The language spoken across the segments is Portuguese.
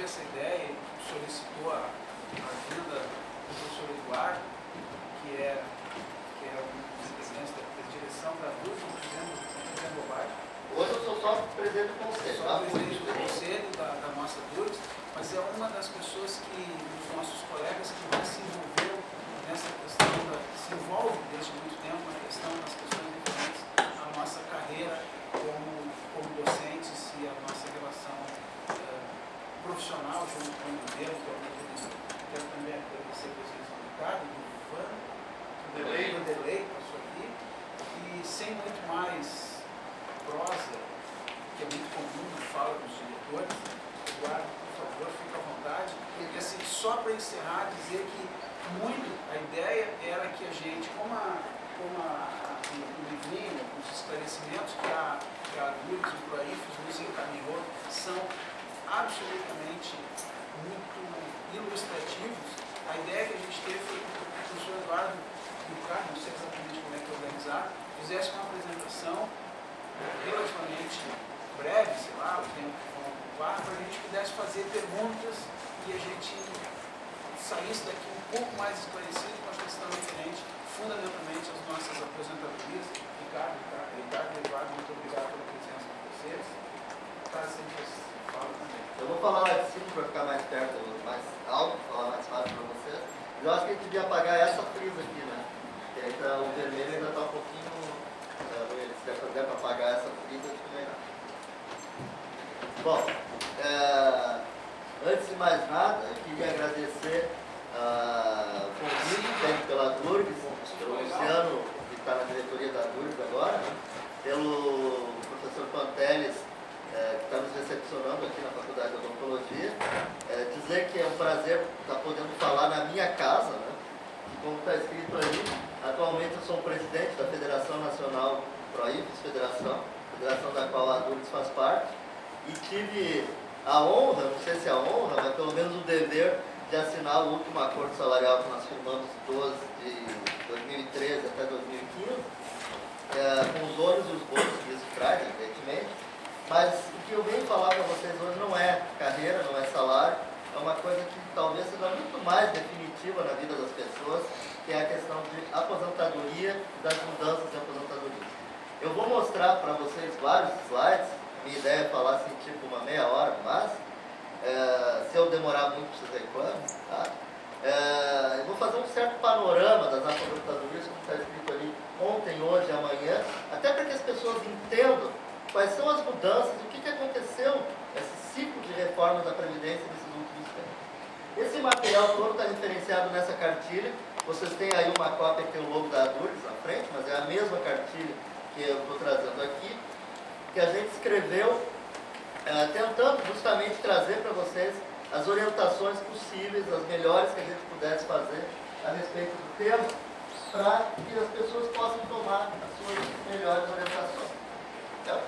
essa ideia e solicitou a vinda do professor Eduardo, que é um dos presidentes da direção da DURGS, não dizendo bobagem. Hoje eu sou só presidente do conselho. Só presidente do conselho da nossa DURGS, mas é uma das pessoas dos nossos colegas que mais se envolveu nessa questão, se envolve desde muito tempo nas questões referentes à nossa carreira como docentes e a nossa relação profissional junto com o modelo, que é o modelo. Quero também agradecer a presença do Ricardo, do Ivan, do Delay, que passou aqui, e sem muito mais prosa, que é muito comum na fala dos diretores. Eduardo, por favor, fique à vontade. E assim, só para encerrar, dizer que a ideia era que a gente, como o livrinho, os esclarecimentos que a DURGS e o PROIFES nos encaminhou são absolutamente muito ilustrativos. A ideia que a gente teve foi que o professor Eduardo e o Ricardo, não sei exatamente como é que é organizado, fizesse uma apresentação relativamente breve, sei lá, o tempo que vão ocupar, para a gente pudesse fazer perguntas e a gente saísse daqui um pouco mais esclarecido com a questão referente fundamentalmente às nossas aposentadorias. Ricardo e Eduardo, muito obrigado pela presença de vocês. Caso sempre fala também. Eu vou falar lá de cima para ficar mais perto, mais alto, falar mais fácil para vocês. Eu acho que a gente devia apagar essa frisa aqui, né? Porque aí tá, o vermelho ainda está um pouquinho ruim. Se der para apagar essa frisa, acho que melhor. Bom, antes de mais nada, eu queria agradecer o convite feito pela DURGS, pelo Luciano, que está na diretoria da DURGS agora, né? Pelo professor Panteles, que está nos recepcionando aqui na Faculdade de Odontologia. Dizer que é um prazer estar podendo falar na minha casa, né? Como está escrito ali, atualmente eu sou o presidente da Federação Nacional PROIFES, federação da qual a DURGS faz parte, e tive a honra, não sei se é a honra, mas pelo menos o dever de assinar o último acordo salarial que nós firmamos de 2013 até 2015, com os ônus e os bônus que isso traz, evidentemente. Mas o que eu venho falar para vocês hoje não é carreira, não é salário, é uma coisa que talvez seja muito mais definitiva na vida das pessoas, que é a questão de aposentadoria e das mudanças de aposentadoria. Eu vou mostrar para vocês vários slides, minha ideia é falar assim, tipo uma meia hora, mas se eu demorar muito, vocês reclamam, tá? Eu vou fazer um certo panorama das aposentadorias, como está escrito ali, ontem, hoje e amanhã, até para que as pessoas entendam quais são as mudanças, o que aconteceu, esse ciclo de reformas da Previdência nesses últimos tempos. Esse material todo está referenciado nessa cartilha. Vocês têm aí uma cópia que tem o logo da DURGS na frente, mas é a mesma cartilha que eu estou trazendo aqui, que a gente escreveu tentando justamente trazer para vocês as orientações possíveis, as melhores que a gente pudesse fazer a respeito do tema, para que as pessoas possam tomar as suas melhores orientações. Então,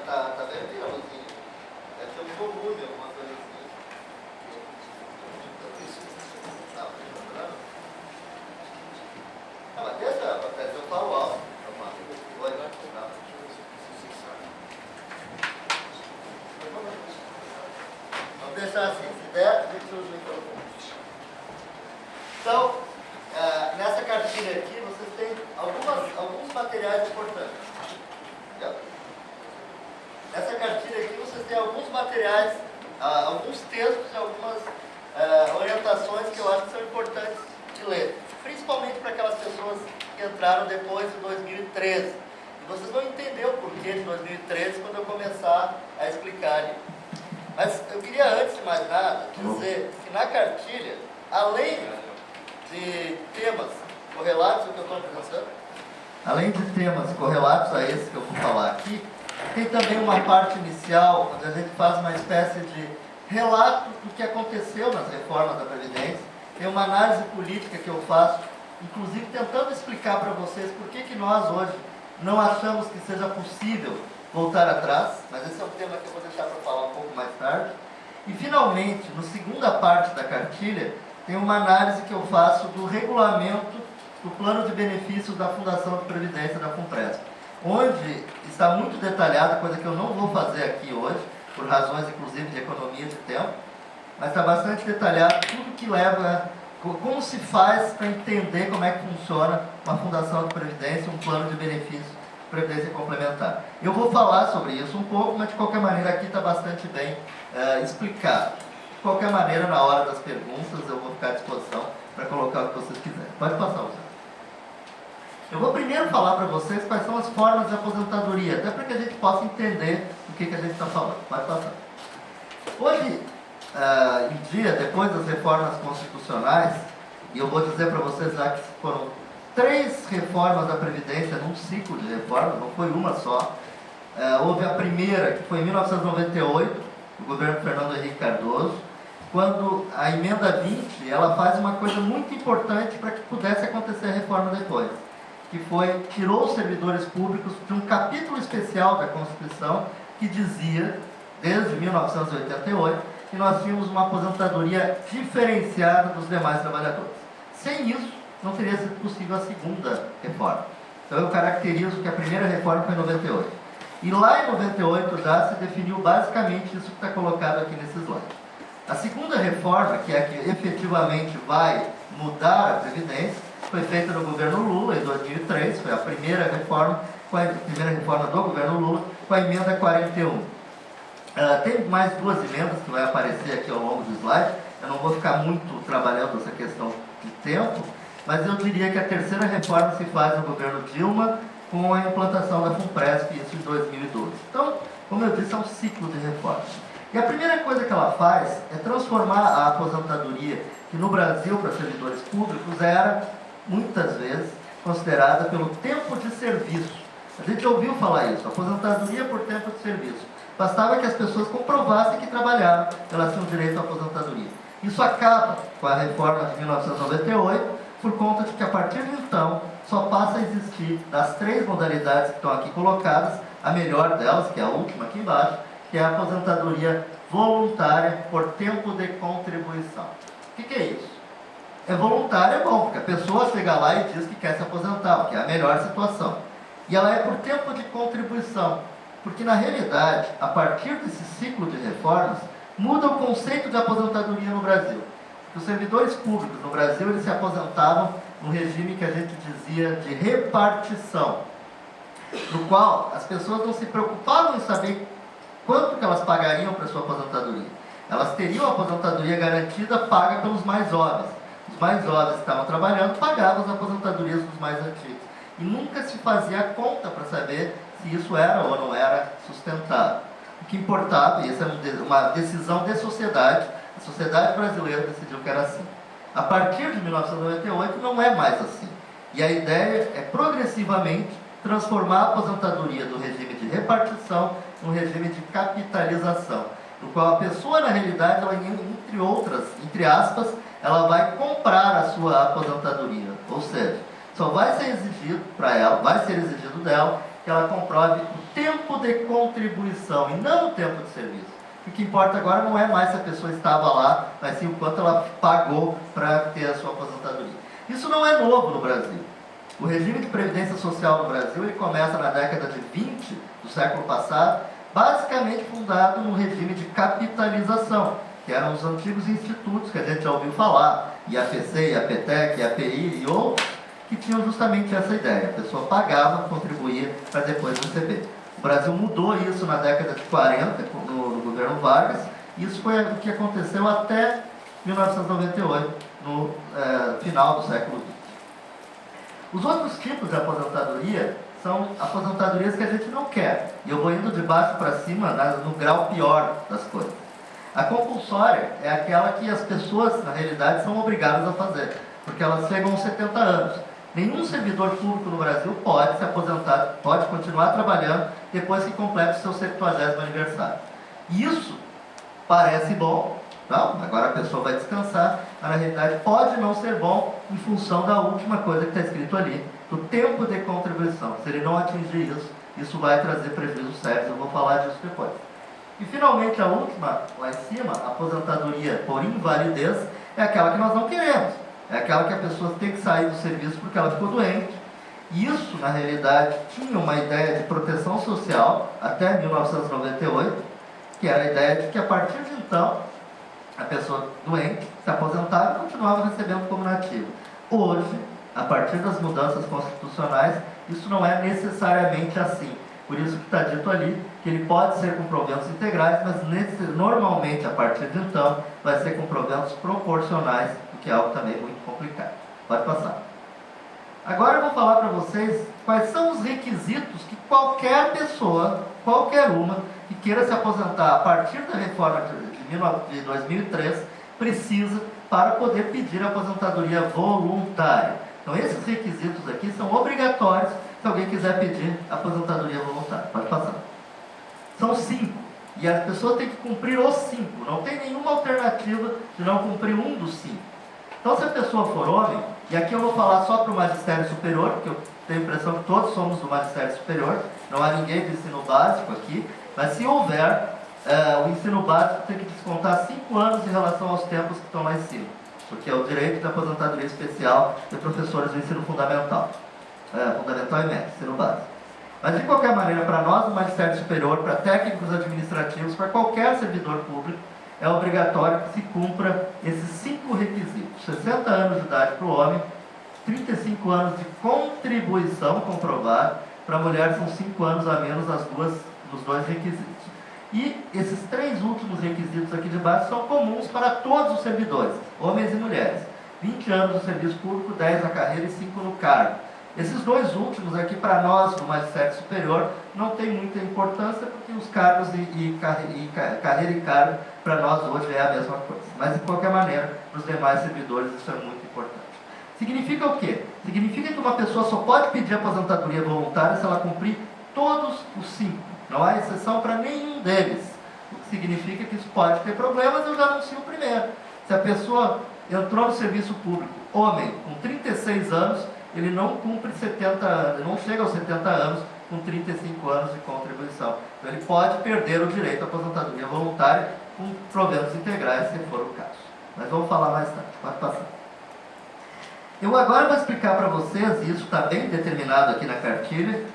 tá vendo aí, Luzinho? Deve ter um volume, alguma coisa assim. Tá funcionando? Mas deixa eu falo alto. Vamos deixar assim, se der, a gente usa o microfone. Então, nessa cartilha aqui, vocês têm alguns materiais importantes. Nessa cartilha aqui vocês têm alguns materiais, alguns textos e algumas orientações que eu acho que são importantes de ler. Principalmente para aquelas pessoas que entraram depois de 2013. E vocês vão entender o porquê de 2013 quando eu começar a explicar ali. Mas eu queria, antes de mais nada, dizer que na cartilha, além de temas correlatos ao que eu estou apresentando, além de temas correlatos a esse que eu vou falar aqui, tem também uma parte inicial, onde a gente faz uma espécie de relato do que aconteceu nas reformas da Previdência. Tem uma análise política que eu faço, inclusive tentando explicar para vocês por que nós hoje não achamos que seja possível voltar atrás, mas esse é um tema que eu vou deixar para falar um pouco mais tarde. E, finalmente, na segunda parte da cartilha, tem uma análise que eu faço do regulamento do plano de benefícios da Fundação de Previdência da FUNPRESP, onde está muito detalhada, coisa que eu não vou fazer aqui hoje, por razões, inclusive, de economia de tempo, mas está bastante detalhado tudo que leva, como se faz para entender como é que funciona uma fundação de previdência, um plano de benefícios de previdência complementar. Eu vou falar sobre isso um pouco, mas de qualquer maneira aqui está bastante bem explicado. De qualquer maneira, na hora das perguntas, eu vou ficar à disposição para colocar o que vocês quiserem. Pode passar, Zé. Eu vou primeiro falar para vocês quais são as formas de aposentadoria, até para que a gente possa entender o que a gente está falando. Pode passar. Hoje em dia, depois das reformas constitucionais, e eu vou dizer para vocês já que foram 3 reformas da Previdência num ciclo de reformas, não foi uma só. Houve a primeira, que foi em 1998, do governo Fernando Henrique Cardoso, quando a emenda 20, ela faz uma coisa muito importante para que pudesse acontecer a reforma depois, que foi, tirou os servidores públicos de um capítulo especial da Constituição que dizia, desde 1988, que nós tínhamos uma aposentadoria diferenciada dos demais trabalhadores. Sem isso, não teria sido possível a segunda reforma. Então eu caracterizo que a primeira reforma foi em 98. E lá em 98 já se definiu basicamente isso que está colocado aqui nesse slide. A segunda reforma, que é a que efetivamente vai mudar a Previdência, foi feita no governo Lula em 2003, foi a primeira reforma do governo Lula, com a emenda 41. Tem mais 2 emendas que vai aparecer aqui ao longo do slide. Eu não vou ficar muito trabalhando essa questão de tempo, mas eu diria que a terceira reforma se faz no governo Dilma, com a implantação da FUNPRESP, isso em 2012. Então, como eu disse, é um ciclo de reformas. E a primeira coisa que ela faz é transformar a aposentadoria, que no Brasil, para servidores públicos, era, muitas vezes, considerada pelo tempo de serviço. A gente ouviu falar isso, aposentadoria por tempo de serviço. Bastava que as pessoas comprovassem que trabalhavam, elas tinham direito à aposentadoria. Isso acaba com a reforma de 1998, por conta de que a partir de então, só passa a existir, das 3 modalidades que estão aqui colocadas, a melhor delas, que é a última aqui embaixo, que é a aposentadoria voluntária por tempo de contribuição. O que é isso? É voluntária, é bom, porque a pessoa chega lá e diz que quer se aposentar, que é a melhor situação. E ela é por tempo de contribuição, porque na realidade, a partir desse ciclo de reformas, muda o conceito de aposentadoria no Brasil. Os servidores públicos no Brasil, eles se aposentavam num regime que a gente dizia de repartição, no qual as pessoas não se preocupavam em saber quanto que elas pagariam para a sua aposentadoria. Elas teriam a aposentadoria garantida paga pelos mais jovens. Os mais jovens que estavam trabalhando pagavam as aposentadorias dos mais antigos. E nunca se fazia conta para saber se isso era ou não era sustentável. O que importava, e essa é uma decisão de sociedade, a sociedade brasileira decidiu que era assim. A partir de 1998 não é mais assim. E a ideia é progressivamente transformar a aposentadoria do regime de repartição num regime de capitalização, no qual a pessoa, na realidade, ela, entre outras, entre aspas, ela vai comprar a sua aposentadoria. Ou seja, só vai ser exigido para ela, vai ser exigido dela, que ela comprove o tempo de contribuição e não o tempo de serviço. O que importa agora não é mais se a pessoa estava lá, mas sim o quanto ela pagou para ter a sua aposentadoria. Isso não é novo no Brasil. O regime de previdência social no Brasil, ele começa na década de 20 do século passado, basicamente fundado no regime de capitalização, que eram os antigos institutos que a gente já ouviu falar, IAPC, IAPTEC, IAPI e outros, que tinham justamente essa ideia. A pessoa pagava, contribuía para depois receber. O Brasil mudou isso na década de 40, no governo Vargas, e isso foi o que aconteceu até 1998, no final do século XX. Os outros tipos de aposentadoria são aposentadorias que a gente não quer. E eu vou indo de baixo para cima, no grau pior das coisas. A compulsória é aquela que as pessoas, na realidade, são obrigadas a fazer, porque elas chegam aos 70 anos. Nenhum servidor público no Brasil pode se aposentar, pode continuar trabalhando depois que completa o seu 70º aniversário. Isso parece bom, não, agora a pessoa vai descansar, mas na realidade pode não ser bom em função da última coisa que está escrito ali, do tempo de contribuição. Se ele não atingir isso, isso vai trazer prejuízos sérios, eu vou falar disso depois. E finalmente a última, lá em cima, a aposentadoria por invalidez, é aquela que nós não queremos. É aquela que a pessoa tem que sair do serviço porque ela ficou doente. E isso, na realidade, tinha uma ideia de proteção social até 1998, que era a ideia de que a partir de então, a pessoa doente se aposentava e continuava recebendo como nativa. Hoje, a partir das mudanças constitucionais, isso não é necessariamente assim. Por isso que está dito ali que ele pode ser com proventos integrais, mas normalmente, a partir de então, vai ser com proventos proporcionais, o que é algo também muito complicado. Pode passar. Agora eu vou falar para vocês quais são os requisitos que qualquer pessoa, qualquer uma, que queira se aposentar a partir da reforma de 2003, precisa para poder pedir a aposentadoria voluntária. Então esses requisitos aqui são obrigatórios se alguém quiser pedir aposentadoria voluntária. Pode passar. São 5. E a pessoa tem que cumprir os 5. Não tem nenhuma alternativa de não cumprir um dos 5. Então se a pessoa for homem, e aqui eu vou falar só para o magistério superior, porque eu tenho a impressão que todos somos do magistério superior, não há ninguém do ensino básico aqui, mas se houver, o ensino básico tem que descontar 5 anos em relação aos tempos que estão lá em cima, porque é o direito de aposentadoria especial de professores do ensino fundamental, fundamental e médio, ensino básico. Mas de qualquer maneira, para nós do magistério superior, para técnicos administrativos, para qualquer servidor público, é obrigatório que se cumpra esses 5 requisitos: 60 anos de idade para o homem, 35 anos de contribuição comprovada, para a mulher são 5 anos a menos nos dois requisitos. E esses 3 últimos requisitos aqui de baixo são comuns para todos os servidores, homens e mulheres. 20 anos no serviço público, 10 na carreira e 5 no cargo. Esses 2 últimos aqui, para nós do magistério superior, não tem muita importância, porque os cargos carreira e cargo, para nós hoje é a mesma coisa. Mas, de qualquer maneira, para os demais servidores isso é muito importante. Significa o quê? Significa que uma pessoa só pode pedir aposentadoria voluntária se ela cumprir todos os 5. Não há exceção para nenhum deles. O que significa que isso pode ter problemas, eu já anuncio primeiro. Se a pessoa entrou no serviço público, homem, com 36 anos, ele não cumpre 70 anos, não chega aos 70 anos com 35 anos de contribuição. Então ele pode perder o direito à aposentadoria voluntária com proventos integrais, se for o caso. Mas vamos falar mais tarde. Pode passar. Eu agora vou explicar para vocês, e isso está bem determinado aqui na cartilha,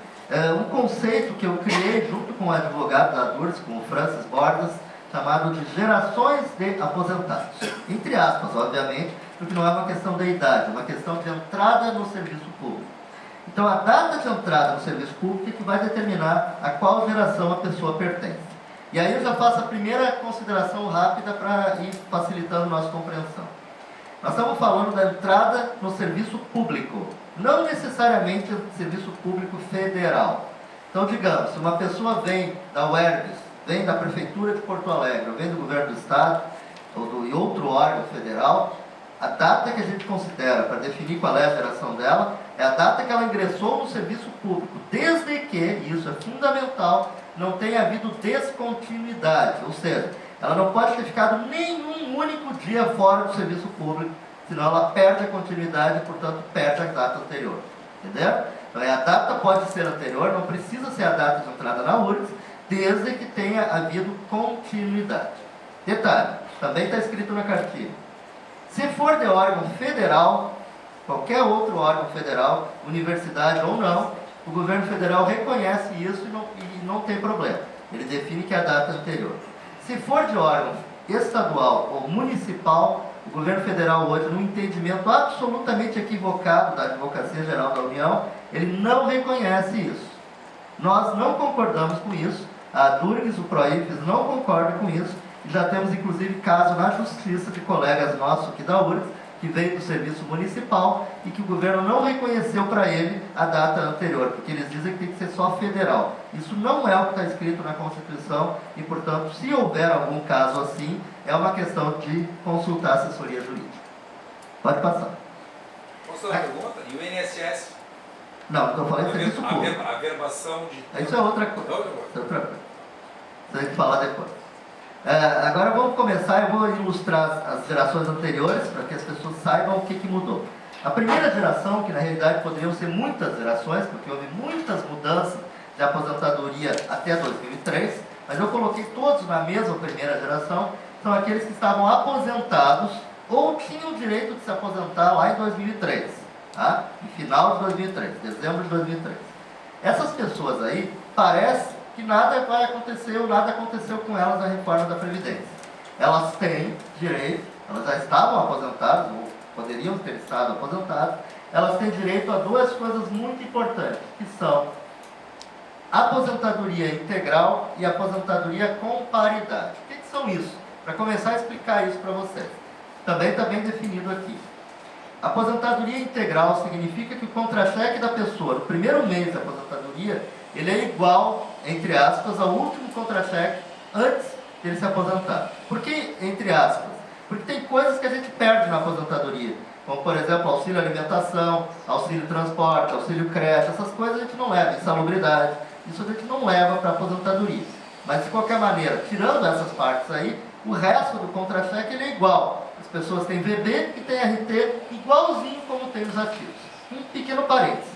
um conceito que eu criei junto com o advogado da DURS, com o Francis Bordas, chamado de gerações de aposentados. Entre aspas, obviamente, porque não é uma questão da idade, é uma questão de entrada no serviço público. Então, a data de entrada no serviço público é que vai determinar a qual geração a pessoa pertence. E aí eu já faço a primeira consideração rápida para ir facilitando nossa compreensão. Nós estamos falando da entrada no serviço público, não necessariamente no serviço público federal. Então, digamos, se uma pessoa vem da UERGS, vem da Prefeitura de Porto Alegre, ou vem do Governo do Estado, ou de outro órgão federal, a data que a gente considera para definir qual é a geração dela é a data que ela ingressou no serviço público, desde que, e isso é fundamental, não tenha havido descontinuidade, ou seja, ela não pode ter ficado nenhum único dia fora do serviço público, senão ela perde a continuidade e, portanto, perde a data anterior. Entendeu? Então, a data pode ser anterior, não precisa ser a data de entrada na URGS, desde que tenha havido continuidade. Detalhe, também está escrito na cartilha. Se for de órgão federal, qualquer outro órgão federal, universidade ou não, o governo federal reconhece isso e não tem problema. Ele define que é a data anterior. Se for de órgão estadual ou municipal, o governo federal hoje, num entendimento absolutamente equivocado da Advocacia Geral da União, ele não reconhece isso. Nós não concordamos com isso, a DURGS, o PROIFES não concorda com isso, e já temos inclusive caso na justiça de colegas nossos aqui da URGS, que veio do serviço municipal e que o governo não reconheceu para ele a data anterior, porque eles dizem que tem que ser só federal. Isso não é o que está escrito na Constituição e, portanto, se houver algum caso assim, é uma questão de consultar a assessoria jurídica. Pode passar. Posso fazer uma pergunta? E o INSS? Não, estou falando de serviço público. A verbação de... Isso é outra coisa. Isso é outra coisa. Isso a gente falar depois. Agora vamos começar, eu vou ilustrar as gerações anteriores para que as pessoas saibam o que mudou. A primeira geração, que na realidade poderiam ser muitas gerações, porque houve muitas mudanças de aposentadoria até 2003, mas eu coloquei todos na mesma primeira geração, são aqueles que estavam aposentados ou tinham o direito de se aposentar lá em 2003, tá? Em final de 2003, dezembro de 2003. Essas pessoas aí, parece que nada vai acontecer ou nada aconteceu com elas na reforma da Previdência. Elas têm direito, elas já estavam aposentadas, ou poderiam ter estado aposentadas, elas têm direito a duas coisas muito importantes, que são aposentadoria integral e aposentadoria com paridade. O que são isso? Para começar a explicar isso para vocês. Também está bem definido aqui. Aposentadoria integral significa que o contra-cheque da pessoa no primeiro mês da aposentadoria, ele é igual, entre aspas, ao último contra-cheque antes de ele se aposentar. Por que entre aspas? Porque tem coisas que a gente perde na aposentadoria, como por exemplo auxílio alimentação, auxílio transporte, auxílio creche, essas coisas a gente não leva, insalubridade, isso a gente não leva para a aposentadoria. Mas de qualquer maneira, tirando essas partes aí, o resto do contra-cheque ele é igual. As pessoas têm VB e têm RT igualzinho como tem os ativos. Um pequeno parênteses.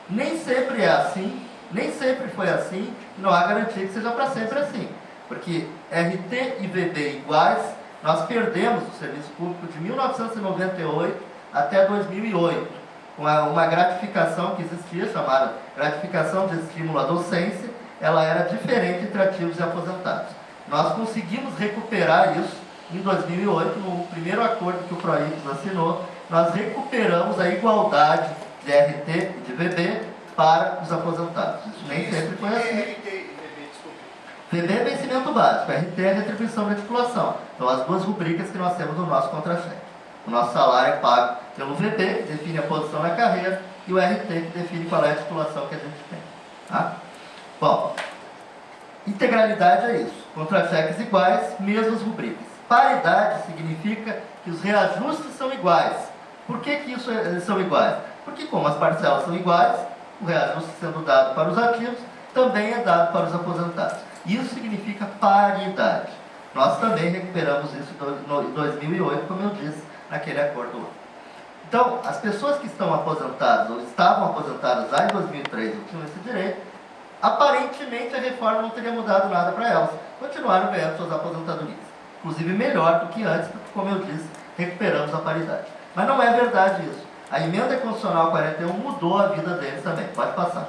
Nem sempre é assim, nem sempre foi assim, e não há garantia que seja para sempre assim. Porque RT e VB iguais, nós perdemos o serviço público de 1998 até 2008, com uma gratificação que existia, chamada gratificação de estímulo à docência, ela era diferente entre ativos e aposentados. Nós conseguimos recuperar isso em 2008, no primeiro acordo que o Proíbos assinou, nós recuperamos a igualdade de RT e de VB para os aposentados. Isso nem sempre foi assim. VB é vencimento básico, RT é retribuição de articulação. Então, as duas rubricas que nós temos no nosso contra-cheque. O nosso salário é pago pelo VB, que define a posição na carreira, e o RT, que define qual é a articulação que a gente tem. Tá? Bom, integralidade é isso. Contra-cheques iguais, mesmas rubricas. Paridade significa que os reajustes são iguais. Por que são iguais? Porque como as parcelas são iguais, o reajuste sendo dado para os ativos, também é dado para os aposentados. Isso significa paridade. Nós também recuperamos isso em 2008, como eu disse, naquele acordo lá. Então, as pessoas que estão aposentadas ou estavam aposentadas lá em 2003 ou tinham esse direito, aparentemente a reforma não teria mudado nada para elas. Continuaram ganhando suas aposentadorias. Inclusive melhor do que antes, porque, como eu disse, recuperamos a paridade. Mas não é verdade isso. A emenda constitucional 41 mudou a vida deles também. Pode passar.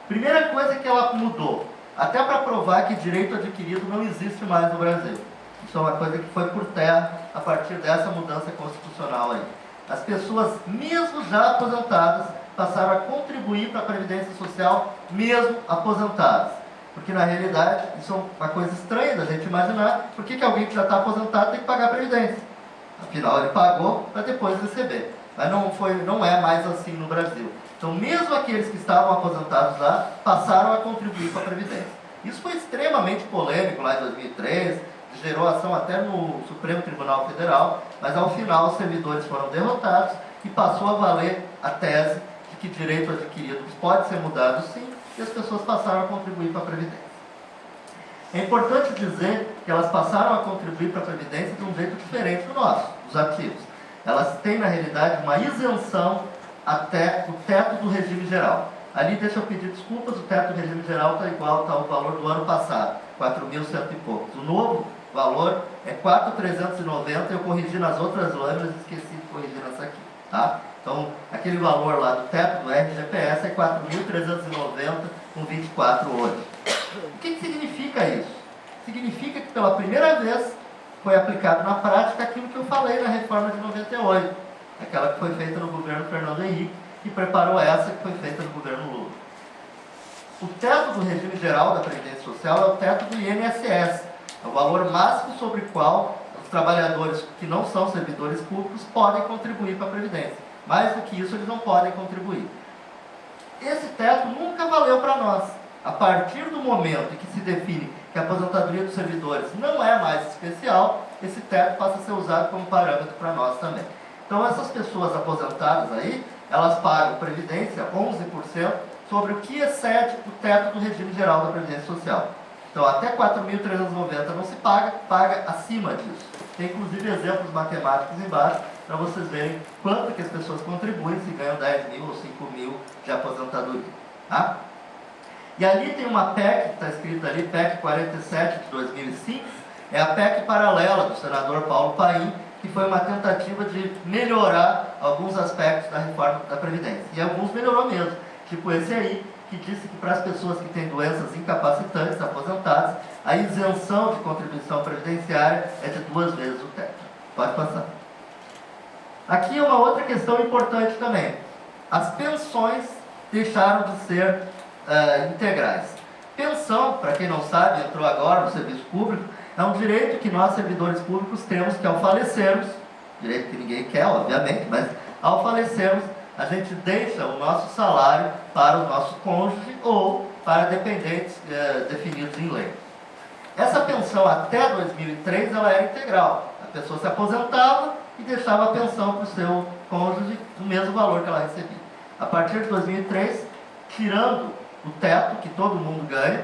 Primeira coisa que ela mudou, até para provar que direito adquirido não existe mais no Brasil. Isso é uma coisa que foi por terra a partir dessa mudança constitucional aí. As pessoas, mesmo já aposentadas, passaram a contribuir para a Previdência Social, mesmo aposentadas. Porque, na realidade, isso é uma coisa estranha da gente imaginar. Por que alguém que já está aposentado tem que pagar a Previdência? Afinal, ele pagou para depois receber. Mas não é mais assim no Brasil. Então, mesmo aqueles que estavam aposentados lá, passaram a contribuir para a Previdência. Isso foi extremamente polêmico lá em 2003, gerou ação até no Supremo Tribunal Federal, mas ao final os servidores foram derrotados e passou a valer a tese de que direito adquirido pode ser mudado sim, e as pessoas passaram a contribuir para a Previdência. É importante dizer que elas passaram a contribuir para a Previdência de um jeito diferente do nosso, dos ativos. Elas têm, na realidade, uma isenção até o teto do regime geral. Ali, deixa eu pedir desculpas, o teto do regime geral está igual ao valor do ano passado, 4.100 e poucos. O novo valor é 4.390, eu corrigi nas outras lâminas e esqueci de corrigir nessa aqui. Tá? Então, aquele valor lá do teto do RGPS é 4.390 com 24 hoje. O que significa isso? Significa que pela primeira vez foi aplicado na prática aquilo que eu falei na reforma de 98, aquela que foi feita no governo Fernando Henrique, que preparou essa que foi feita no governo Lula. O teto do regime geral da Previdência Social é o teto do INSS, é o valor máximo sobre o qual os trabalhadores que não são servidores públicos podem contribuir para a Previdência. Mais do que isso, eles não podem contribuir. Esse teto nunca valeu para nós. A partir do momento em que se define que a aposentadoria dos servidores não é mais especial, esse teto passa a ser usado como parâmetro para nós também. Então, essas pessoas aposentadas aí, elas pagam Previdência 11% sobre o que excede o teto do regime geral da Previdência Social. Então, até 4.390 não se paga, paga acima disso. Tem, inclusive, exemplos matemáticos embaixo, para vocês verem quanto que as pessoas contribuem se ganham 10 mil ou 5 mil de aposentadoria. Tá? E ali tem uma PEC, que está escrita ali, PEC 47 de 2005, é a PEC paralela do senador Paulo Paim, que foi uma tentativa de melhorar alguns aspectos da reforma da Previdência. E alguns melhorou mesmo, tipo esse aí, que disse que para as pessoas que têm doenças incapacitantes, aposentadas, a isenção de contribuição previdenciária é de 2 vezes o teto. Pode passar. Aqui uma outra questão importante também. As pensões deixaram de ser integrais. Pensão, para quem não sabe, entrou agora no serviço público, é um direito que nós, servidores públicos, temos que ao falecermos, direito que ninguém quer, obviamente, mas ao falecermos, a gente deixa o nosso salário para o nosso cônjuge ou para dependentes definidos em lei. Essa pensão até 2003 ela era integral. A pessoa se aposentava e deixava a pensão para o seu cônjuge no mesmo valor que ela recebia. A partir de 2003, tirando o teto que todo mundo ganha,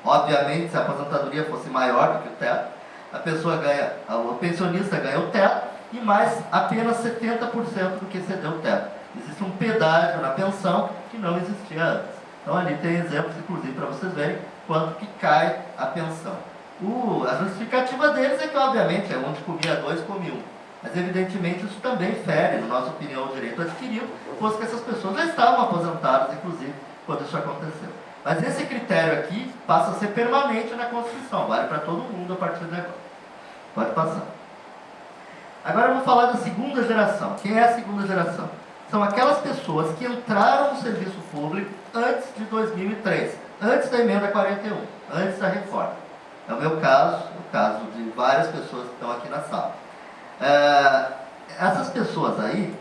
obviamente se a aposentadoria fosse maior do que o teto, a pessoa ganha, o pensionista ganha o teto e mais apenas 70% do que excedeu o teto. Existe um pedágio na pensão que não existia antes. Então ali tem exemplos, inclusive, para vocês verem quanto que cai a pensão. A justificativa deles é que, obviamente, é onde comia 2, come 1. Mas, evidentemente, isso também fere, na nossa opinião, o direito adquirido, pois que essas pessoas já estavam aposentadas, inclusive, quando isso aconteceu. Mas esse critério aqui passa a ser permanente na Constituição, vale para todo mundo a partir de agora. Pode passar. Agora eu vou falar da segunda geração. Quem é a segunda geração? São aquelas pessoas que entraram no serviço público antes de 2003, antes da emenda 41, antes da reforma. É o meu caso, o caso de várias pessoas que estão aqui na sala. Essas pessoas aí,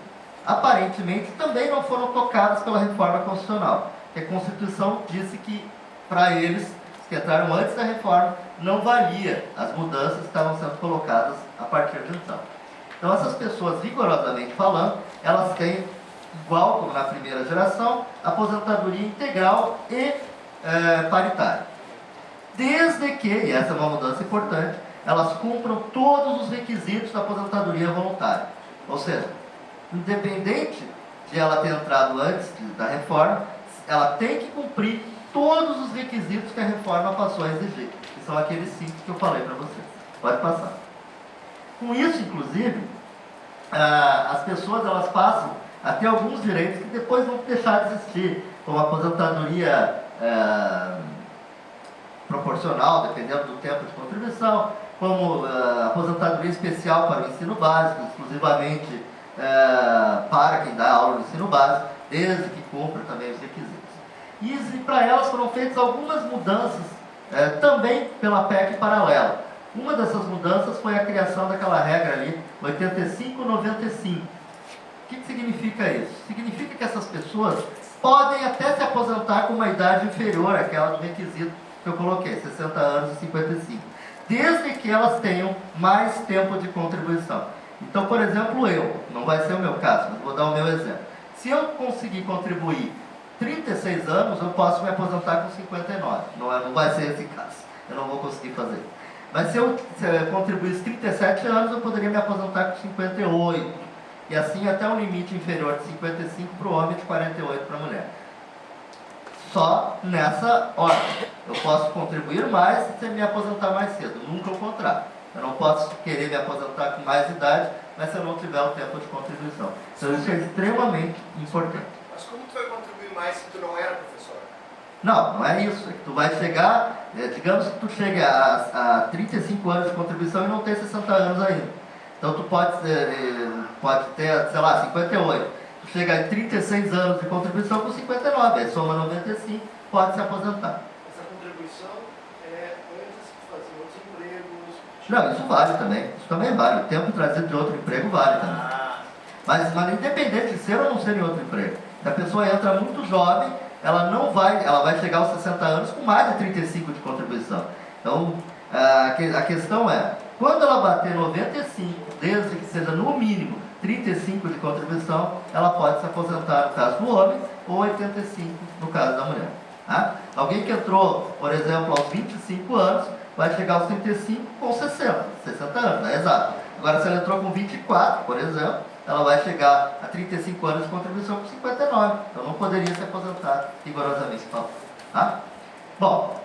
aparentemente, também não foram tocadas pela reforma constitucional. A Constituição disse que, para eles, que entraram antes da reforma, não valia as mudanças que estavam sendo colocadas a partir de então. Então, essas pessoas, rigorosamente falando, elas têm, igual como na primeira geração, aposentadoria integral e paritária. Desde que, e essa é uma mudança importante, elas cumpram todos os requisitos da aposentadoria voluntária. Ou seja, independente de ela ter entrado antes da reforma, ela tem que cumprir todos os requisitos que a reforma passou a exigir, que são aqueles 5 que eu falei para vocês. Pode passar. Com isso, inclusive, as pessoas elas passam a ter alguns direitos que depois vão deixar de existir, como a aposentadoria proporcional, dependendo do tempo de contribuição, como aposentadoria especial para o ensino básico, exclusivamente para quem dá aula no ensino básico, desde que cumpra também os requisitos. E para elas foram feitas algumas mudanças também pela PEC paralela. Uma dessas mudanças foi a criação daquela regra ali, 85-95. O que significa isso? Significa que essas pessoas podem até se aposentar com uma idade inferior àquela do requisito que eu coloquei, 60 anos e 55, desde que elas tenham mais tempo de contribuição. Então, por exemplo, não vai ser o meu caso, mas vou dar o meu exemplo. Se eu conseguir contribuir 36 anos, eu posso me aposentar com 59. Não vai ser esse caso, eu não vou conseguir fazer. Mas se eu contribuísse 37 anos, eu poderia me aposentar com 58. E assim até um limite inferior de 55 para o homem e de 48 para a mulher. Só nessa ordem. Eu posso contribuir mais e me aposentar mais cedo, nunca o contrário. Eu não posso querer me aposentar com mais idade, mas se eu não tiver o tempo de contribuição. Então isso é extremamente importante. Mas como tu vai contribuir mais se tu não era professor? Não é isso. É que tu vai chegar, digamos que tu chega a 35 anos de contribuição e não tem 60 anos ainda. Então tu pode ter, sei lá, 58. Tu chega a 36 anos de contribuição com 59, aí soma 95, pode se aposentar. Essa contribuição é antes de fazer outros empregos? Não, isso vale também. Isso também vale. O tempo trazido de outro emprego vale também. Mas independente de ser ou não ser em outro emprego, se a pessoa entra muito jovem, ela vai chegar aos 60 anos com mais de 35 de contribuição. Então, a questão é, quando ela bater 95, desde que seja no mínimo 35 de contribuição, ela pode se aposentar no caso do homem, ou 85 no caso da mulher. Tá? Alguém que entrou, por exemplo, aos 25 anos, vai chegar aos 35 com 60 anos, é exato. Agora, se ela entrou com 24, por exemplo, ela vai chegar a 35 anos de contribuição com 59. Então, não poderia se aposentar rigorosamente falando. Tá? Bom,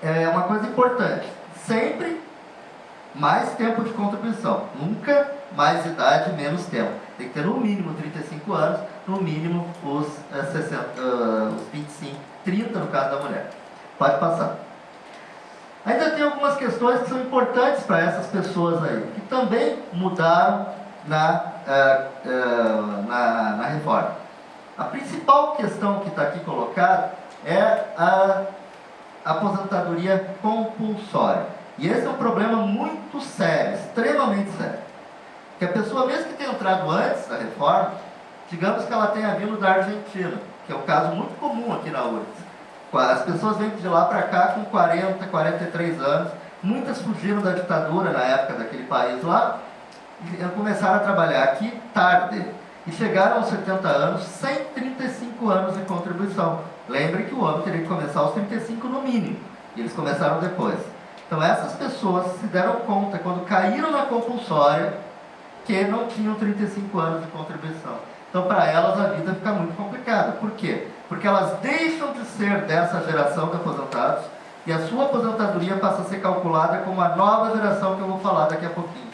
é uma coisa importante. Sempre mais tempo de contribuição. Nunca mais idade, menos tempo. Tem que ter no mínimo 35 anos, no mínimo os 25, 30 no caso da mulher. Pode passar. Ainda tem algumas questões que são importantes para essas pessoas aí, que também mudaram na reforma. A principal questão que está aqui colocada é a aposentadoria compulsória. E esse é um problema muito sério, extremamente sério. Que a pessoa, mesmo que tenha entrado antes da reforma, digamos que ela tenha vindo da Argentina, que é um caso muito comum aqui na URGS. As pessoas vêm de lá para cá com 40, 43 anos, muitas fugiram da ditadura na época daquele país lá, e começaram a trabalhar aqui tarde, e chegaram aos 70 anos sem 35 anos de contribuição. Lembre que o homem teria que começar aos 35 no mínimo, e eles começaram depois. Então essas pessoas se deram conta, quando caíram na compulsória, que não tinham 35 anos de contribuição. Então para elas a vida fica muito complicada. Por quê? Porque elas deixam de ser dessa geração de aposentados e a sua aposentadoria passa a ser calculada como a nova geração que eu vou falar daqui a pouquinho.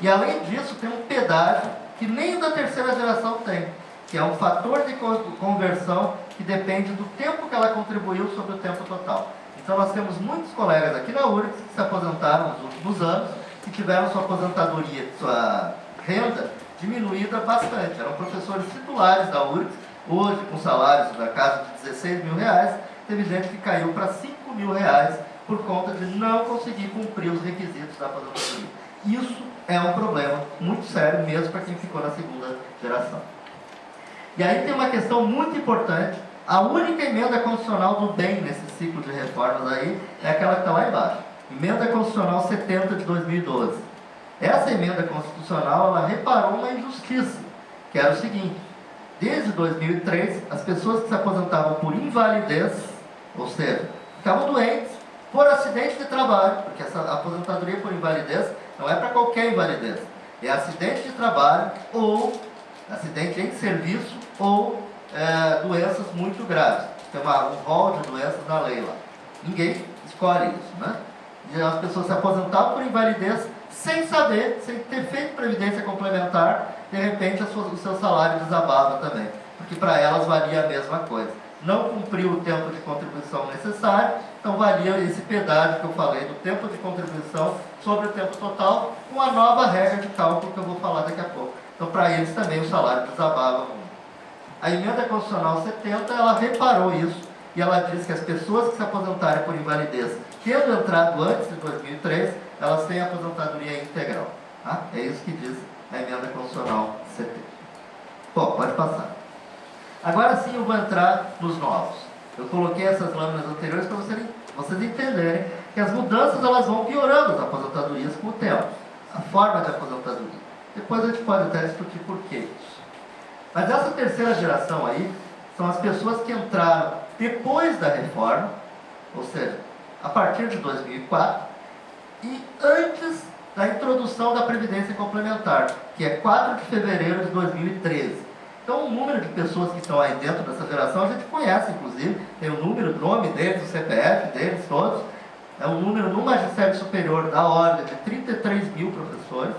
E além disso tem um pedágio que nem da terceira geração tem, que é um fator de conversão que depende do tempo que ela contribuiu sobre o tempo total. Então nós temos muitos colegas aqui na URGS que se aposentaram nos últimos anos e tiveram sua aposentadoria, sua renda diminuída bastante. Eram professores titulares da URGS, hoje com salários da casa de 16 mil reais, teve gente que caiu para 5 mil reais por conta de não conseguir cumprir os requisitos da aposentadoria. Isso é um problema muito sério mesmo para quem ficou na segunda geração. E aí tem uma questão muito importante. A única emenda constitucional do bem nesse ciclo de reformas aí é aquela que está lá embaixo. Emenda Constitucional 70 de 2012. Essa emenda constitucional, ela reparou uma injustiça, que era o seguinte: desde 2003, as pessoas que se aposentavam por invalidez, ou seja, ficavam doentes por acidente de trabalho, porque essa aposentadoria por invalidez não é para qualquer invalidez, é acidente de trabalho ou acidente em serviço ou doenças muito graves. Tem um rol de doenças na lei lá. Ninguém escolhe isso, né? E as pessoas se aposentavam por invalidez sem saber, sem ter feito previdência complementar, de repente o seu salário desabava também, porque para elas valia a mesma coisa. Não cumpriu o tempo de contribuição necessário, então valia esse pedágio que eu falei do tempo de contribuição sobre o tempo total, com a nova regra de cálculo que eu vou falar daqui a pouco. Então para eles também o salário desabava muito. A emenda constitucional 70, ela reparou isso, e ela diz que as pessoas que se aposentarem por invalidez, tendo entrado antes de 2003, elas têm aposentadoria integral. Tá? É isso que diz a emenda constitucional 70. Bom, pode passar. Agora sim eu vou entrar nos novos. Eu coloquei essas lâminas anteriores para vocês entenderem que as mudanças elas vão piorando as aposentadorias com o tempo. A forma de aposentadoria. Depois a gente pode até discutir por que isso. Mas essa terceira geração aí são as pessoas que entraram depois da reforma, ou seja, a partir de 2004 e antes da introdução da Previdência Complementar, que é 4 de fevereiro de 2013. Então o número de pessoas que estão aí dentro dessa geração a gente conhece, inclusive, tem o número, o nome deles, o CPF deles todos, é um número no magistério superior da ordem de 33 mil professores.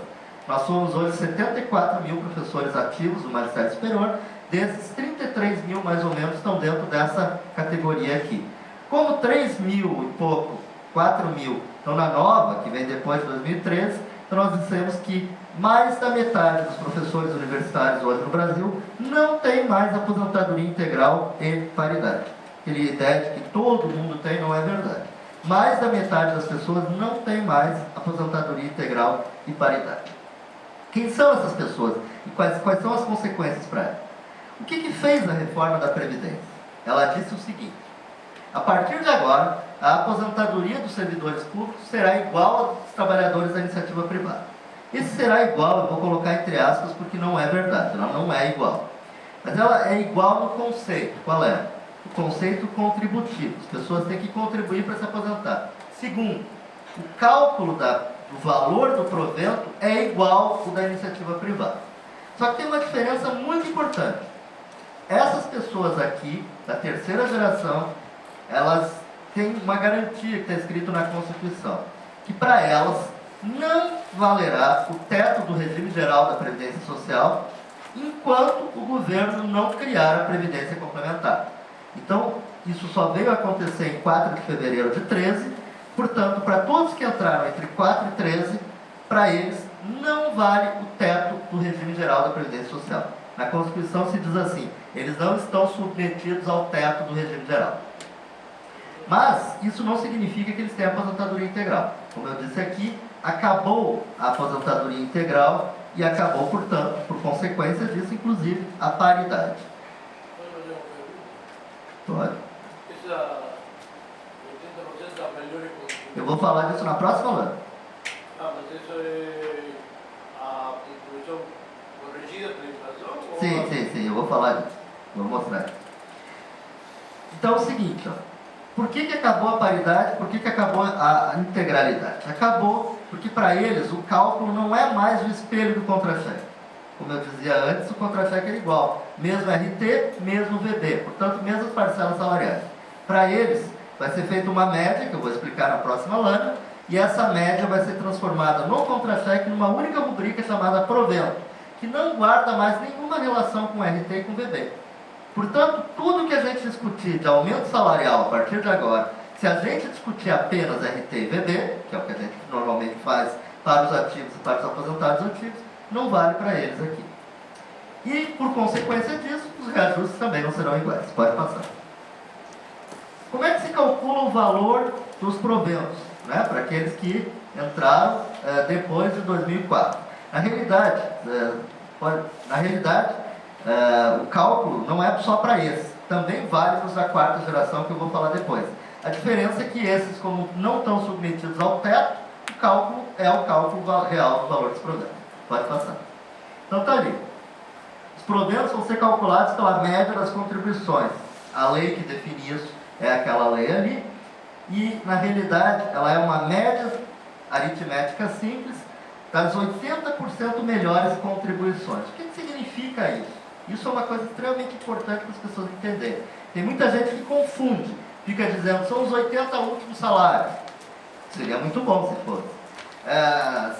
Nós somos hoje 74 mil professores ativos no magistério superior, desses 33 mil mais ou menos estão dentro dessa categoria aqui. Como 3 mil e pouco, 4 mil estão na nova, que vem depois de 2013, então nós dissemos que mais da metade dos professores universitários hoje no Brasil não tem mais aposentadoria integral e paridade. Aquela ideia de que todo mundo tem não é verdade. Mais da metade das pessoas não tem mais aposentadoria integral e paridade. Quem são essas pessoas e quais são as consequências para elas? O que fez a reforma da Previdência? Ela disse o seguinte: a partir de agora, a aposentadoria dos servidores públicos será igual aos trabalhadores da iniciativa privada. Esse será igual, eu vou colocar entre aspas porque não é verdade, ela não é igual. Mas ela é igual no conceito. Qual é? O conceito contributivo. As pessoas têm que contribuir para se aposentar. Segundo, o cálculo do valor do provento é igual ao da iniciativa privada. Só que tem uma diferença muito importante. Essas pessoas aqui, da terceira geração, elas têm uma garantia que está escrito na Constituição, que para elas não valerá o teto do regime geral da Previdência Social enquanto o governo não criar a Previdência Complementar. Então, isso só veio acontecer em 4 de fevereiro de 13, portanto, para todos que entraram entre 4 e 13, para eles não vale o teto do regime geral da Previdência Social. Na Constituição se diz assim, eles não estão submetidos ao teto do regime geral. Mas isso não significa que eles têm aposentadoria integral. Como eu disse aqui, acabou a aposentadoria integral e acabou, portanto, por consequência disso, inclusive, a paridade. Pode fazer uma Pode. pergunta? Essa 80% da melhor contribuição. Eu vou falar disso na próxima aula. Ah, mas isso é a contribuição corrigida pela inflação? Sim, eu vou falar disso. Vou mostrar. Então é o seguinte, ó. Por que acabou a paridade? Por que acabou a integralidade? Acabou porque para eles o cálculo não é mais o espelho do contra-cheque. Como eu dizia antes, o contra-cheque era igual. Mesmo RT, mesmo VB. Portanto, mesmas parcelas salariais. Para eles, vai ser feita uma média, que eu vou explicar na próxima lâmina, e essa média vai ser transformada no contra-cheque numa única rubrica chamada provento, que não guarda mais nenhuma relação com RT e com VB. Portanto, tudo que a gente discutir de aumento salarial a partir de agora, se a gente discutir apenas RT e VB, que é o que a gente normalmente faz para os ativos e para os aposentados ativos, não vale para eles aqui. E, por consequência disso, os reajustes também não serão iguais. Pode passar. Como é que se calcula o valor dos proventos, né, para aqueles que entraram depois de 2004? Na realidade, o cálculo não é só para esses, também vale para os da 4ª geração, que eu vou falar depois. A diferença é que esses, como não estão submetidos ao teto, o cálculo é o cálculo real do valor dos proventos. Pode passar. Então está ali. Os proventos vão ser calculados pela média das contribuições. A lei que define isso é aquela lei ali, e na realidade ela é uma média aritmética simples das 80% melhores contribuições. O que significa isso? Isso é uma coisa extremamente importante para as pessoas entenderem. Tem muita gente que confunde, fica dizendo, são os 80 últimos salários. Seria muito bom se fosse.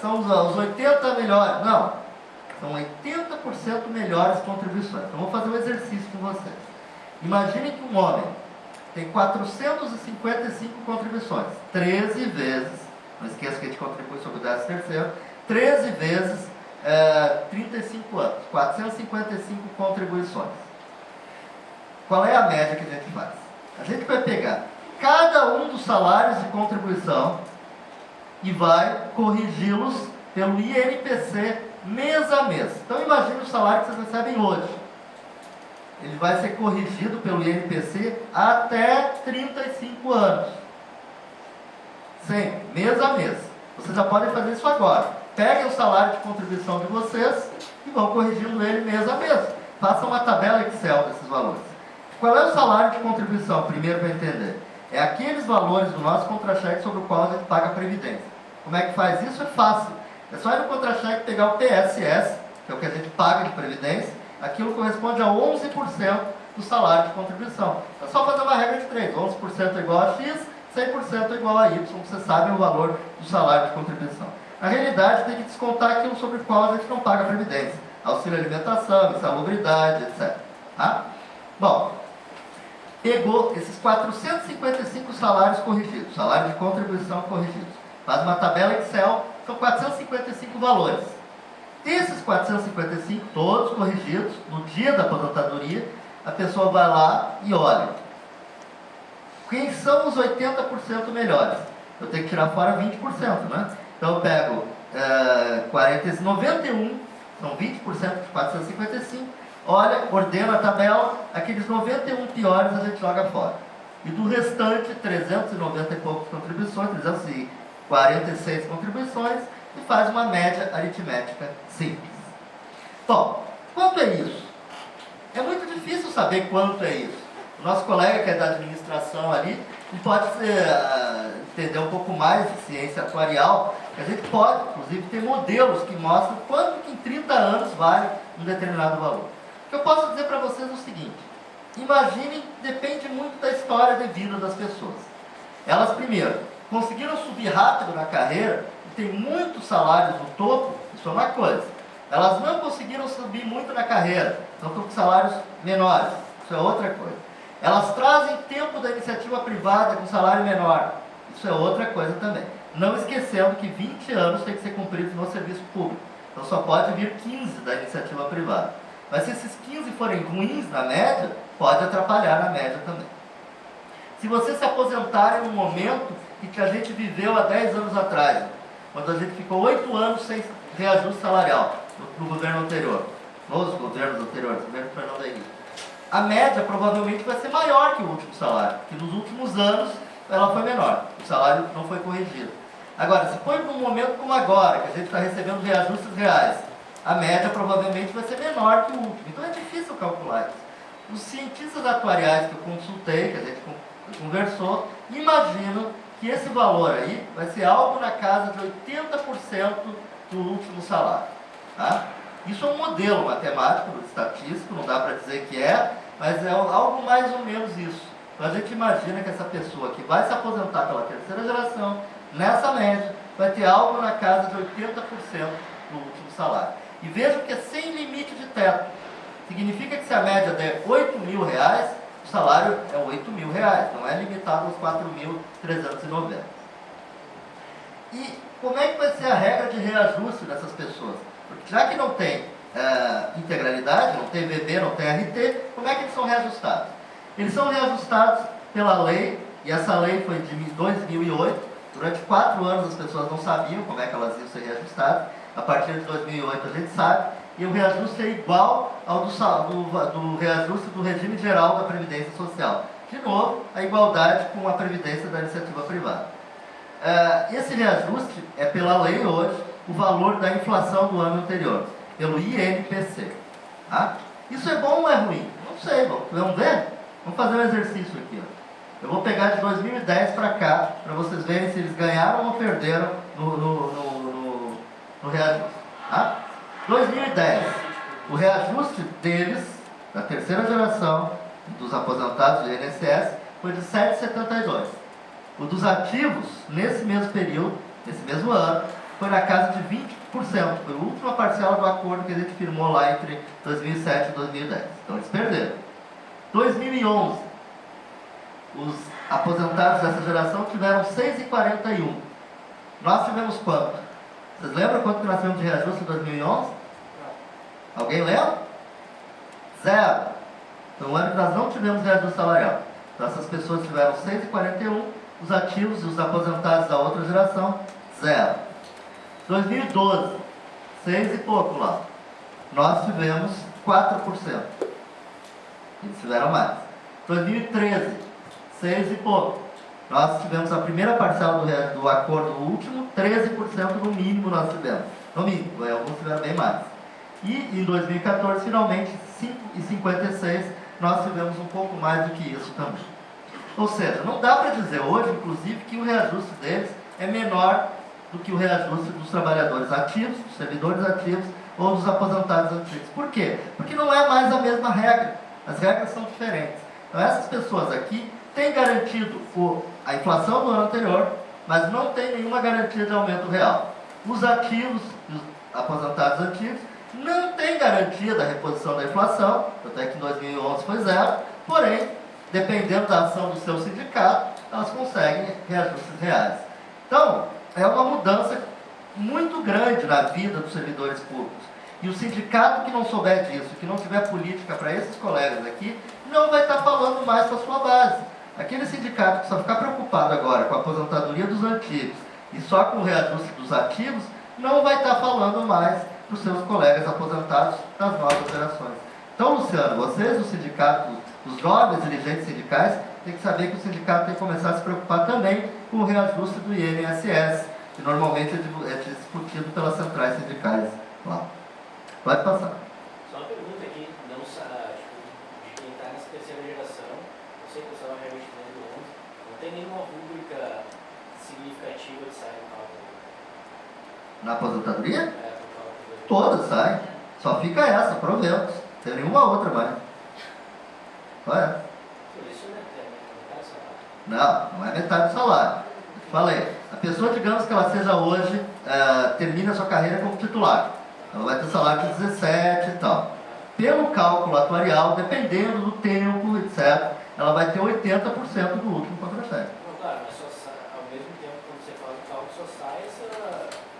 São os 80 melhores. Não, são 80% melhores contribuições. Então vou fazer um exercício com vocês. Imaginem que um homem tem 455 contribuições, 13 vezes, não esqueça que a gente contribui sobre o 13º, 13 vezes 35 anos, 455 contribuições. Qual é a média que a gente faz? A gente vai pegar cada um dos salários de contribuição e vai corrigi-los pelo INPC mês a mês. Então imagine o salário que vocês recebem hoje. Ele vai ser corrigido pelo INPC até 35 anos. Sempre, mês a mês. Vocês já podem fazer isso agora. Peguem o salário de contribuição de vocês e vão corrigindo ele mês a mês. Façam uma tabela Excel desses valores. Qual é o salário de contribuição? Primeiro para entender. É aqueles valores do nosso contra-cheque sobre o qual a gente paga a previdência. Como é que faz isso? É fácil. É só ir no contra-cheque pegar o PSS, que é o que a gente paga de previdência. Aquilo corresponde a 11% do salário de contribuição. É só fazer uma regra de 3. 11% é igual a X, 100% é igual a Y. Você sabe o valor do salário de contribuição. Na realidade, tem que descontar aquilo sobre o qual a gente não paga a previdência. Auxílio alimentação, insalubridade, etc. Tá? Bom, pegou esses 455 salários corrigidos, salário de contribuição corrigidos. Faz uma tabela Excel, são 455 valores. Esses 455, todos corrigidos, no dia da aposentadoria, a pessoa vai lá e olha. Quem são os 80% melhores? Eu tenho que tirar fora 20%, né? Então eu pego 91, são 20% de 455, olha, ordeno a tabela, aqueles 91 piores a gente joga fora. E do restante, 390 e poucas contribuições, 346 contribuições, e faz uma média aritmética simples. Bom, quanto é isso? É muito difícil saber quanto é isso. O nosso colega que é da administração ali, ele pode entender um pouco mais de ciência atuarial. A gente pode, inclusive, ter modelos que mostram quanto que em 30 anos vale um determinado valor. O que eu posso dizer para vocês é o seguinte: imaginem, depende muito da história de vida das pessoas. Elas, primeiro, conseguiram subir rápido na carreira e tem muitos salários no topo, isso é uma coisa. Elas não conseguiram subir muito na carreira, então estão com salários menores, isso é outra coisa. Elas trazem tempo da iniciativa privada com salário menor, isso é outra coisa também. Não esquecendo que 20 anos tem que ser cumpridos no serviço público, então só pode vir 15 da iniciativa privada. Mas se esses 15 forem ruins na média, pode atrapalhar na média também. Se vocês se aposentarem no momento em que a gente viveu há 10 anos atrás, quando a gente ficou 8 anos sem reajuste salarial no governo anterior, nos governos anteriores, no governo Fernando Henrique, a média provavelmente vai ser maior que o último salário, porque nos últimos anos ela foi menor, o salário não foi corrigido. Agora, se for num momento como agora, que a gente está recebendo reajustes reais, a média provavelmente vai ser menor que o último. Então é difícil calcular isso. Os cientistas atuariais que eu consultei, que a gente conversou, imaginam que esse valor aí vai ser algo na casa de 80% do último salário. Tá? Isso é um modelo matemático, estatístico, não dá para dizer que é, mas é algo mais ou menos isso. Então a gente imagina que essa pessoa que vai se aposentar pela terceira geração, nessa média, vai ter algo na casa de 80% do último salário. E vejam que é sem limite de teto. Significa que se a média der R$8.000, o salário é R$8.000, não é limitado aos 4.390. E como é que vai ser a regra de reajuste dessas pessoas? Porque já que não tem integralidade, não tem VB, não tem RT, como é que eles são reajustados? Eles são reajustados pela lei, e essa lei foi de 2008. Durante 4 anos as pessoas não sabiam como é que elas iam ser reajustadas. A partir de 2008 a gente sabe, e o reajuste é igual ao do reajuste do regime geral da Previdência Social. De novo, a igualdade com a Previdência da iniciativa privada. Esse reajuste é pela lei hoje o valor da inflação do ano anterior, pelo INPC. Tá? Isso é bom ou é ruim? Não sei, vamos ver? Vamos fazer um exercício aqui. Ó. Eu vou pegar de 2010 para cá, para vocês verem se eles ganharam ou perderam no reajuste. Tá? 2010, o reajuste deles, da terceira geração, dos aposentados do INSS, foi de 7,72. O dos ativos, nesse mesmo período, nesse mesmo ano, foi na casa de 20%. Foi a última parcela do acordo que a gente firmou lá entre 2007 e 2010. Então eles perderam. 2011, os aposentados dessa geração tiveram 6,41. Nós tivemos quanto? Vocês lembram quanto que nós tivemos de reajuste em 2011? Alguém lembra? 0. Então, o ano que nós não tivemos reajuste salarial. Então, essas pessoas tiveram 6,41, os ativos e os aposentados da outra geração, 0. 2012, 6 e pouco lá. Nós tivemos 4%. Eles tiveram mais. 2013, 6 e pouco. Nós tivemos a primeira parcela do acordo último, 13% no mínimo nós tivemos. No mínimo, alguns tiveram bem mais. E em 2014, finalmente, 5,56, nós tivemos um pouco mais do que isso também. Ou seja, não dá para dizer hoje, inclusive, que o reajuste deles é menor do que o reajuste dos trabalhadores ativos, dos servidores ativos ou dos aposentados antigos. Por quê? Porque não é mais a mesma regra. As regras são diferentes. Então, essas pessoas aqui têm garantido a inflação do ano anterior, mas não tem nenhuma garantia de aumento real. Os ativos e os aposentados antigos não têm garantia da reposição da inflação, até que em 2011 foi 0, porém, dependendo da ação do seu sindicato, elas conseguem reajustes reais. Então, é uma mudança muito grande na vida dos servidores públicos. E o sindicato que não souber disso, que não tiver política para esses colegas aqui, não vai estar falando mais com a sua base. Aquele sindicato que só ficar preocupado agora com a aposentadoria dos antigos e só com o reajuste dos ativos, não vai estar falando mais para os seus colegas aposentados das novas gerações. Então, Luciano, vocês, o sindicato, os jovens dirigentes sindicais, têm que saber que o sindicato tem que começar a se preocupar também com o reajuste do INSS, que normalmente é discutido pelas centrais sindicais lá. Pode passar. Só uma pergunta aqui, não sabe, de quem está nessa terceira geração, eu sei que eu estava realmente dentro do 11, não tem nenhuma rúbrica significativa de sair no cálculo. Na aposentadoria? No cálculo. Todas saem. Só fica essa, proventos. tem nenhuma outra mais. Qual é? Isso não é metade do salário. Não, não é metade do salário. Falei, a pessoa, digamos que ela seja hoje, termina a sua carreira como titular. Ela vai ter salário de 17 e tal. Pelo cálculo atuarial, dependendo do tempo, etc., ela vai ter 80% do último contra-cheque. Não, claro, mas ao mesmo tempo, quando você faz o cálculo, só sai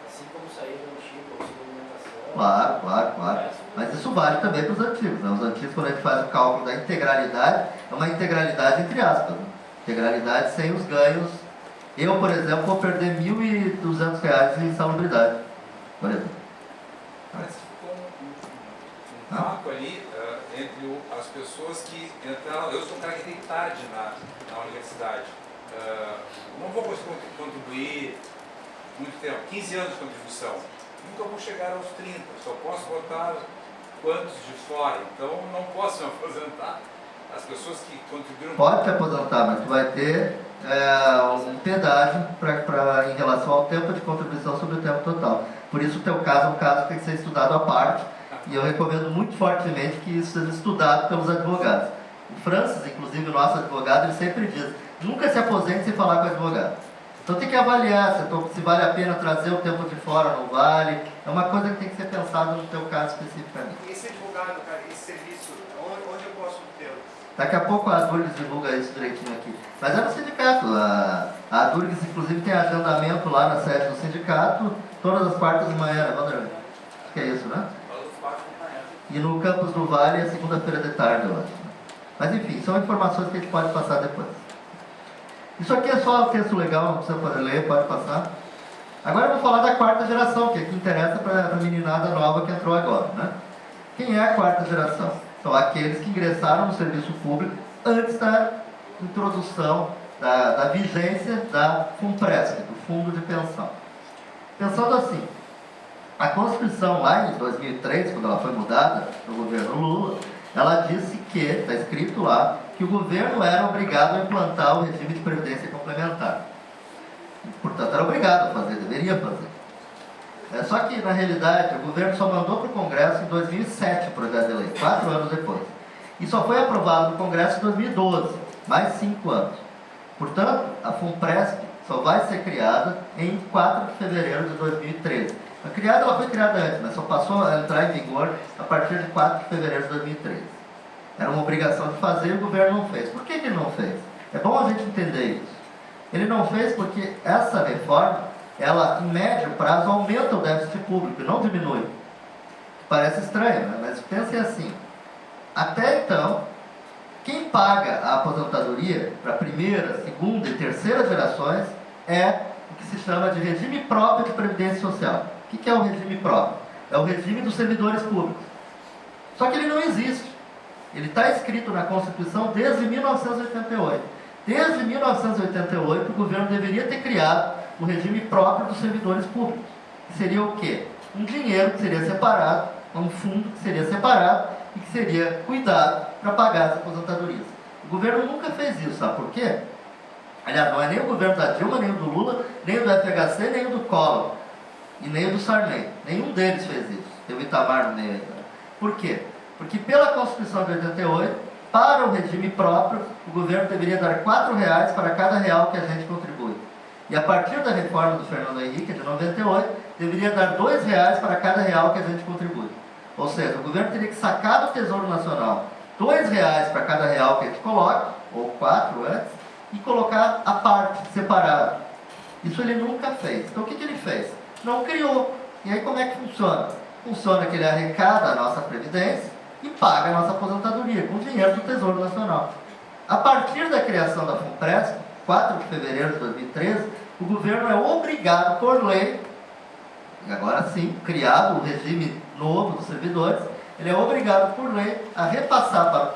assim como saiu do antigo, ou segunda alimentação. Claro. Mas isso vale também para os antigos. Né? Os antigos, quando a gente faz o cálculo da integralidade, é uma integralidade entre aspas. Né? Integralidade sem os ganhos. Eu, por exemplo, vou perder R$ 1.200 em salubridade, por exemplo. Parece que ficou um vácuo ali entre as pessoas que entraram. Eu sou um cara que tem tarde na universidade. Não vou conseguir contribuir muito tempo, 15 anos de contribuição. Nunca vou chegar aos 30, só posso botar quantos de fora, então não posso me aposentar. As pessoas que contribuíram... Pode te aposentar, mas tu vai ter um pedágio em relação ao tempo de contribuição sobre o tempo total. Por isso o teu caso é um caso que tem que ser estudado à parte, e eu recomendo muito fortemente que isso seja estudado pelos advogados. O Francis, inclusive o nosso advogado, ele sempre diz, nunca se aposente sem falar com o advogado. Então tem que avaliar se vale a pena trazer o tempo de fora ou não vale. É uma coisa que tem que ser pensada no teu caso especificamente. Esse advogado, cara, esse serviço, onde eu posso ter? Daqui a pouco a Durgues divulga isso direitinho aqui. Mas é no sindicato. A Durgues, inclusive, tem agendamento lá na sede do sindicato, todas as quartas de manhã, né, Wanderlei? Acho que é isso, né? E no campus do Vale é segunda-feira de tarde, eu acho. Mas enfim, são informações que a gente pode passar depois. Isso aqui é só o texto legal, não precisa poder ler, pode passar. Agora eu vou falar da quarta geração, que é que interessa para a meninada nova que entrou agora, né? Quem é a quarta geração? São aqueles que ingressaram no serviço público antes da introdução, da vigência da FUNPRESP, do Fundo de Pensão. Pensando assim, a Constituição lá em 2003, quando ela foi mudada no governo Lula, ela disse que, está escrito lá, que o governo era obrigado a implantar o regime de previdência complementar. Portanto, era obrigado a fazer, deveria fazer. Só que, na realidade, o governo só mandou para o Congresso em 2007 o projeto de lei, 4 anos depois. E só foi aprovado no Congresso em 2012, mais 5 anos. Portanto, a FUNPRESP só vai ser criada em 4 de fevereiro de 2013. Ela foi criada antes, mas só passou a entrar em vigor a partir de 4 de fevereiro de 2013. Era uma obrigação de fazer e o governo não fez. Por que ele não fez? É bom a gente entender isso. Ele não fez porque essa reforma, ela, em médio prazo, aumenta o déficit público e não diminui. Parece estranho, né? Mas pensem assim. Até então, quem paga a aposentadoria para a primeira, segunda e terceira gerações é o que se chama de regime próprio de previdência social. O que é o regime próprio? É o regime dos servidores públicos. Só que ele não existe. Ele está escrito na Constituição desde 1988. Desde 1988, o governo deveria ter criado o regime próprio dos servidores públicos. Que seria o quê? Um dinheiro que seria separado, um fundo que seria separado e que seria cuidado para pagar as aposentadorias. O governo nunca fez isso, sabe por quê? Aliás, não é nem o governo da Dilma, nem o do Lula, nem o do FHC, nem o do Collor e nem o do Sarney. Nenhum deles fez isso. Tem o Itamar no meio ainda. Por quê? Porque pela Constituição de 88, para o regime próprio, o governo deveria dar R$ 4,00 para cada real que a gente contribui. E a partir da reforma do Fernando Henrique, de 98, deveria dar R$ 2,00 para cada real que a gente contribui. Ou seja, o governo teria que sacar do Tesouro Nacional R$ 2,00 para cada real que a gente coloca, ou 4 antes, e colocar a parte, separado. Isso ele nunca fez. Então o que ele fez? Não criou. E aí como é que funciona? Funciona que ele arrecada a nossa previdência e paga a nossa aposentadoria com dinheiro do Tesouro Nacional. A partir da criação da FUNPRESP, 4 de fevereiro de 2013, o governo é obrigado por lei, e agora sim, criado o regime novo dos servidores, ele é obrigado por lei a repassar para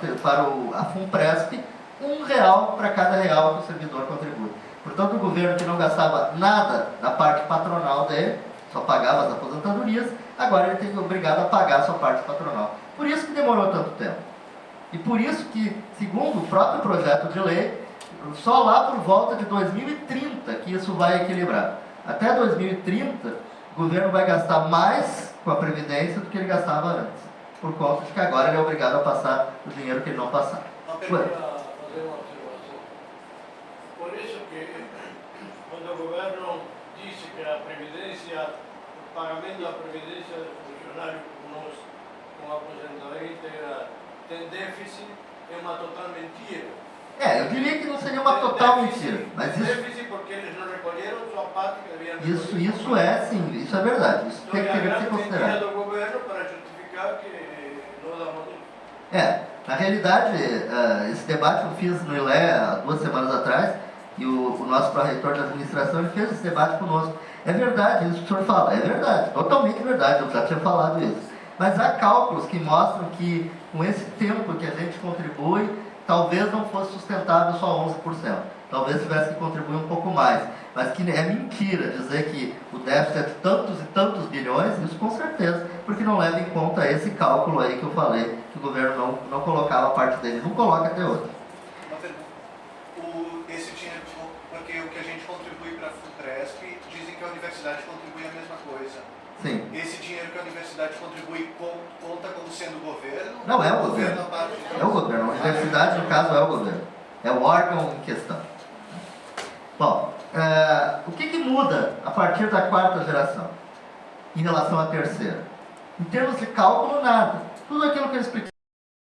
a FUNPRESP R$ 1,00 para cada real que o servidor contribui. Portanto, o governo que não gastava nada da parte patronal dele, só pagava as aposentadorias, agora ele tem obrigado a pagar a sua parte patronal. Por isso que demorou tanto tempo. E por isso que, segundo o próprio projeto de lei, só lá por volta de 2030 que isso vai equilibrar. Até 2030, o governo vai gastar mais com a Previdência do que ele gastava antes. por conta de que agora ele é obrigado a passar o dinheiro que ele não passar. Para fazer uma observação. Por isso que quando o governo disse que a previdência, o pagamento da previdência do funcionário conosco, com a aposentadoria íntegra, tem déficit, é uma total mentira. Eu diria que não seria uma total mentira, mas isso, Déficit porque eles não recolheram sua parte que deviam recolher. isso é sim, isso é verdade, isso Então, tem é que a ter que grande ser mentira considerado. do governo para justificar que não dá motivo. Na realidade, esse debate eu fiz no ILE há 2 semanas atrás, e o nosso pró-reitor de administração ele fez esse debate conosco. É verdade isso que o senhor fala, é verdade, totalmente verdade, eu já tinha falado isso. Mas há cálculos que mostram que com esse tempo que a gente contribui, talvez não fosse sustentável só 11%. Talvez tivesse que contribuir um pouco mais. Mas que é mentira dizer que o déficit é de tantos e tantos bilhões, isso com certeza, porque não leva em conta esse cálculo aí que eu falei, que o governo não colocava a parte dele, não coloca até hoje. Uma pergunta. Esse dinheiro, porque o que a gente contribui para a FUNPRESP, dizem que a universidade contribui a mesma coisa. Sim. Esse dinheiro que a universidade contribui conta como sendo o governo? Não, é o governo. A parte de... É o governo. A universidade, no caso, é o governo. É o órgão em questão. Bom, o que muda a partir da 4ª geração em relação à 3ª? Em termos de cálculo, nada. Tudo aquilo que eu expliquei